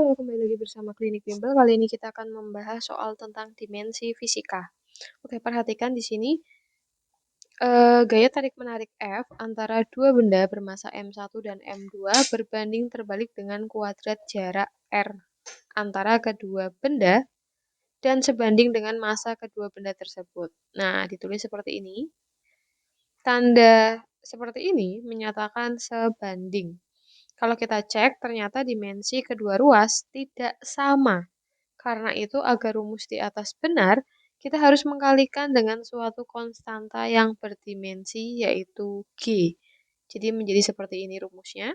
halo, kembali lagi bersama Klinik Bimbel. Kali ini kita akan membahas soal tentang dimensi fisika. Oke, perhatikan di sini gaya tarik-menarik F antara dua benda bermasa M1 dan M2 berbanding terbalik dengan kuadrat jarak R antara kedua benda dan sebanding dengan massa kedua benda tersebut. Nah, ditulis seperti ini. Tanda seperti ini menyatakan sebanding. Kalau kita cek, ternyata dimensi kedua ruas tidak sama. Karena itu, agar rumus di atas benar, kita harus mengkalikan dengan suatu konstanta yang berdimensi, yaitu G. Jadi menjadi seperti ini rumusnya.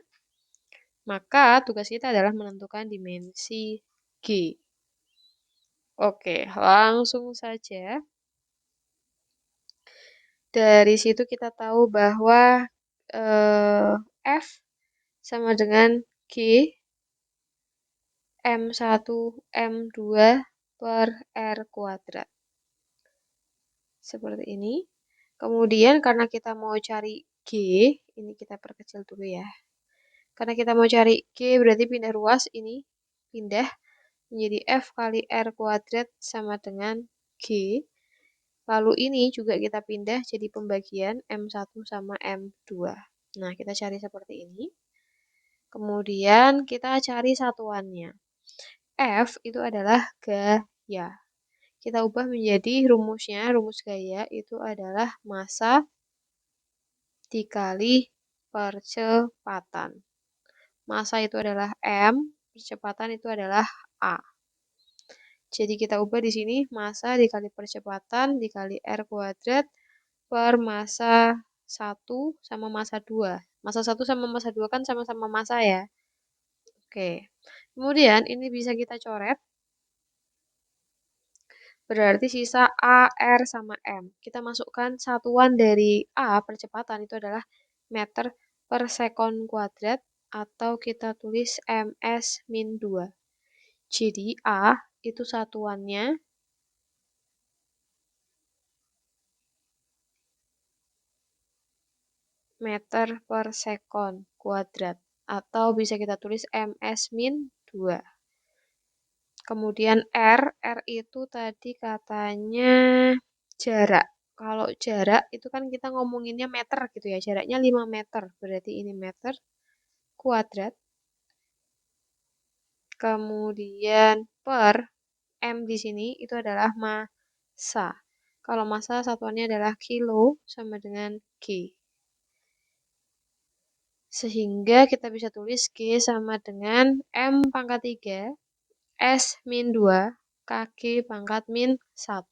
Maka tugas kita adalah menentukan dimensi G. Oke, langsung saja. Dari situ kita tahu bahwa F sama dengan G M1 M2 per R kuadrat. Seperti ini. Kemudian karena kita mau cari G, ini kita perkecil dulu ya. Karena kita mau cari G berarti pindah ruas ini, pindah menjadi F kali R kuadrat sama dengan G. Lalu ini juga kita pindah jadi pembagian M1 sama M2. Nah, kita cari seperti ini. Kemudian kita cari satuannya. F itu adalah gaya. Kita ubah menjadi rumusnya, rumus gaya itu adalah massa dikali percepatan. Massa itu adalah M, percepatan itu adalah A. Jadi kita ubah di sini massa dikali percepatan dikali R kuadrat per massa 1 sama massa 2. Massa 1 sama massa 2 kan sama-sama massa ya. Oke. Kemudian ini bisa kita coret. Berarti sisa A, R, sama M. Kita masukkan satuan dari A, percepatan, itu adalah meter per sekon kuadrat, atau kita tulis ms min 2. Jadi A itu satuannya meter per sekon kuadrat, atau bisa kita tulis ms min 2. Kemudian R itu tadi katanya jarak. Kalau jarak itu kan kita ngomonginnya meter gitu ya. Jaraknya 5 meter. Berarti ini meter kuadrat. Kemudian per M di sini itu adalah massa. Kalau massa satuannya adalah kilo sama dengan G. Sehingga kita bisa tulis G sama dengan M pangkat 3 S min 2 KG pangkat min 1.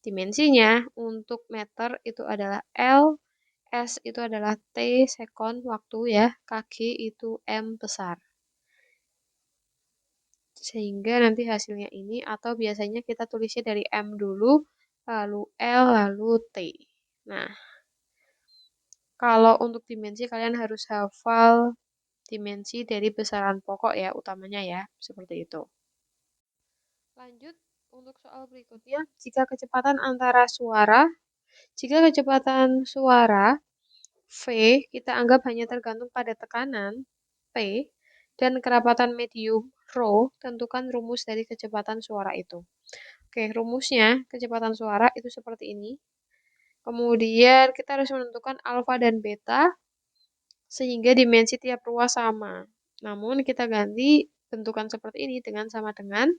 Dimensinya untuk meter itu adalah L, S itu adalah T sekon waktu ya, KG itu M besar. Sehingga nanti hasilnya ini, atau biasanya kita tulisnya dari M dulu, lalu L, lalu T. Nah, kalau untuk dimensi kalian harus hafal dimensi dari besaran pokok ya, utamanya ya, seperti itu. Lanjut, untuk soal berikutnya, jika kecepatan suara V kita anggap hanya tergantung pada tekanan P dan kerapatan medium rho, tentukan rumus dari kecepatan suara itu. Oke, rumusnya kecepatan suara itu seperti ini. Kemudian kita harus menentukan alfa dan beta sehingga dimensi tiap ruas sama. Namun kita ganti bentukan seperti ini dengan sama dengan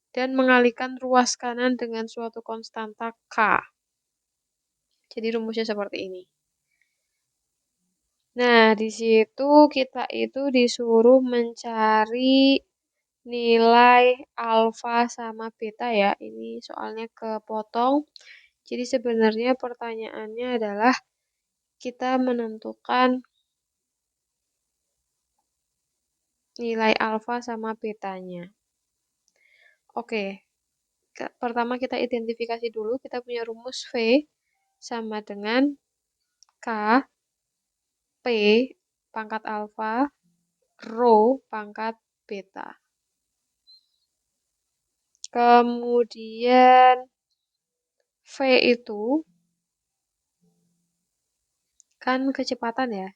dan mengalihkan ruas kanan dengan suatu konstanta K. Jadi rumusnya seperti ini. Nah, di situ kita itu disuruh mencari nilai alfa sama beta ya. Ini soalnya kepotong. Jadi sebenarnya pertanyaannya adalah kita menentukan nilai alfa sama betanya. Oke, pertama kita identifikasi dulu. Kita punya rumus V sama dengan K, P pangkat alfa, rho pangkat beta. Kemudian V itu kan kecepatan ya.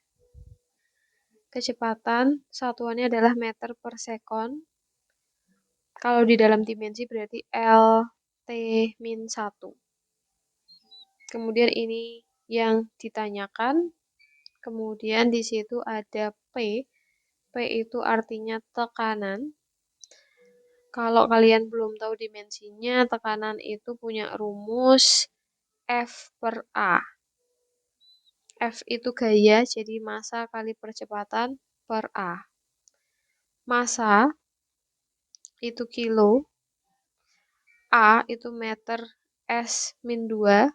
Kecepatan satuannya adalah meter per sekon. Kalau di dalam dimensi berarti L/T-1. Kemudian ini yang ditanyakan. Kemudian di situ ada P. P itu artinya tekanan. Kalau kalian belum tahu dimensinya, tekanan itu punya rumus F per A. F itu gaya, jadi massa kali percepatan per A. Massa itu kilo, A itu meter S-2,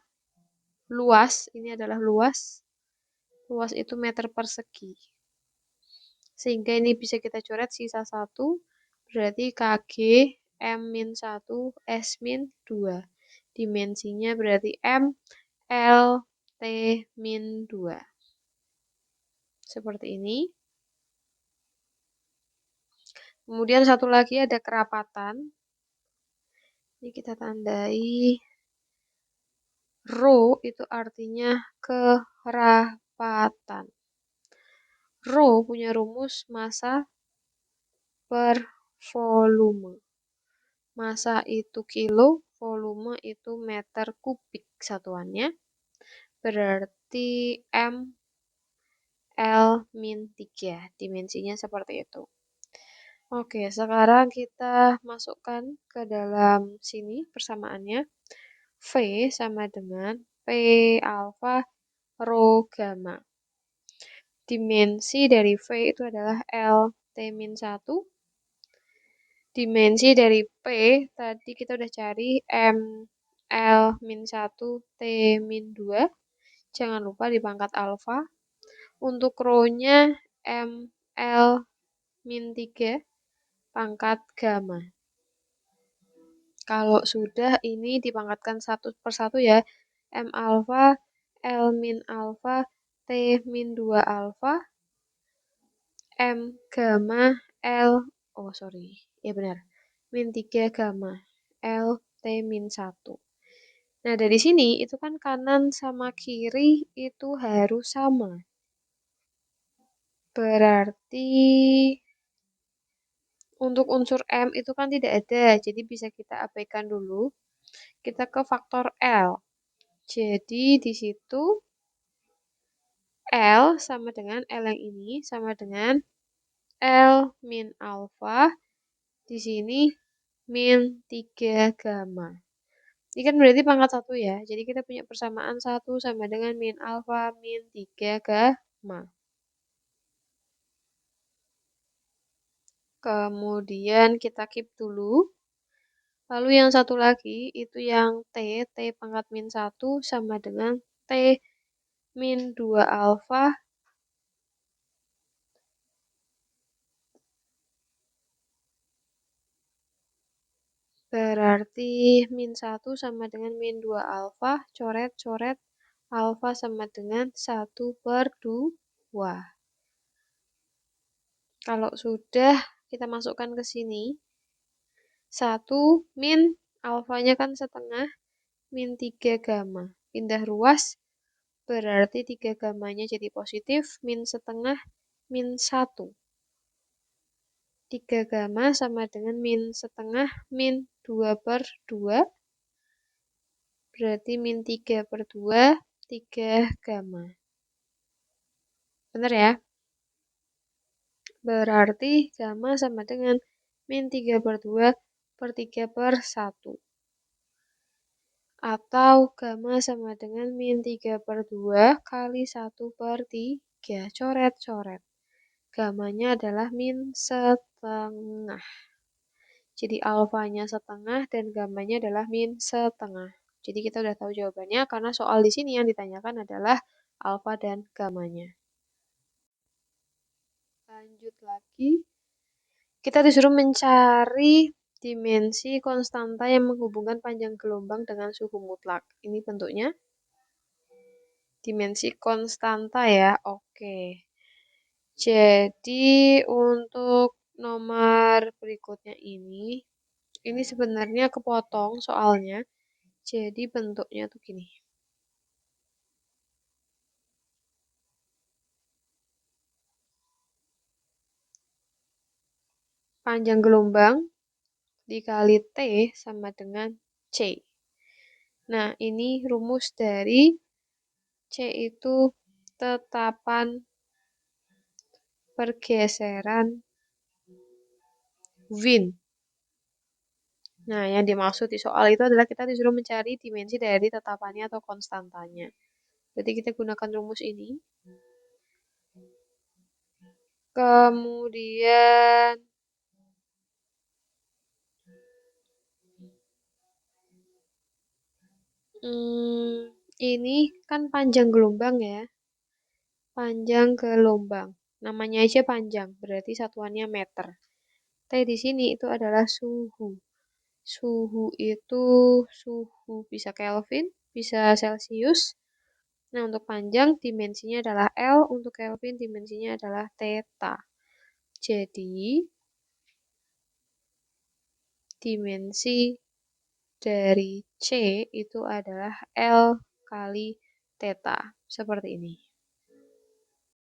luas, ini adalah luas. Luas itu meter persegi. Sehingga ini bisa kita coret sisa 1, berarti Kg M-1 S-2. Dimensinya berarti M L T-2. Seperti ini. Kemudian satu lagi ada kerapatan. Ini kita tandai. Rho itu artinya kerapatan. Rho punya rumus massa per volume. Massa itu kilo, volume itu meter kubik satuannya. Berarti M L-3. Dimensinya seperti itu. Oke, sekarang kita masukkan ke dalam sini persamaannya. V sama dengan P alfa rho gamma. Dimensi dari V itu adalah L-T-1. Dimensi dari P tadi kita udah cari M L-1 T-2. Jangan lupa dipangkat alfa. Untuk rho-nya M L-3 pangkat gamma. Kalau sudah ini dipangkatkan satu per satu ya. M alfa, L min alfa, T min 2 alfa, M gamma, L, oh sorry, ya benar, min 3 gamma, L T min 1. Nah dari sini itu kan kanan sama kiri itu harus sama. Berarti untuk unsur M itu kan tidak ada, jadi bisa kita abaikan dulu. Kita ke faktor L. Jadi di situ L sama dengan L yang ini sama dengan L min alfa. Di sini min 3 gamma. Ini kan berarti pangkat 1 ya. Jadi kita punya persamaan 1 sama dengan min alfa min 3 gamma. Kemudian kita keep dulu. Lalu yang satu lagi itu yang T pangkat min 1 sama dengan T min 2 alfa. Berarti min 1 sama dengan min 2 alfa. Coret-coret. Alfa sama dengan 1 per 2. Kalau sudah kita masukkan ke sini. 1 min alfanya kan setengah. Min 3 gamma. Pindah ruas. Berarti 3 gammanya jadi positif. Min setengah. Min 1. 3 gamma sama dengan min setengah. Min 2 per 2. Berarti min 3 per 2. 3 gamma. Benar ya? Berarti gamma sama dengan min 3 per 2 per 3 per 1. Atau gamma sama dengan min 3 per 2 kali 1 per 3. Coret-coret. Gammanya adalah min setengah. Jadi alfanya setengah dan gammanya adalah min setengah. Jadi kita udah tahu jawabannya karena soal di sini yang ditanyakan adalah alfa dan gammanya. Lanjut lagi. Kita disuruh mencari dimensi konstanta yang menghubungkan panjang gelombang dengan suhu mutlak. Ini bentuknya. Dimensi konstanta ya. Oke. Jadi untuk nomor berikutnya ini sebenarnya kepotong soalnya. Jadi bentuknya tuh gini. panjang gelombang dikali T sama dengan C. Nah, ini rumus dari C itu tetapan pergeseran Wien. Nah, yang dimaksud di soal itu adalah kita disuruh mencari dimensi dari tetapannya atau konstantanya. Jadi kita gunakan rumus ini. Kemudian ini kan panjang gelombang ya. Panjang gelombang. Namanya aja panjang, berarti satuannya meter. T di sini itu adalah suhu. Suhu itu suhu bisa Kelvin, bisa Celcius. Nah, untuk panjang dimensinya adalah L, untuk Kelvin dimensinya adalah theta. Jadi, dimensi dari C itu adalah L kali theta. Seperti ini.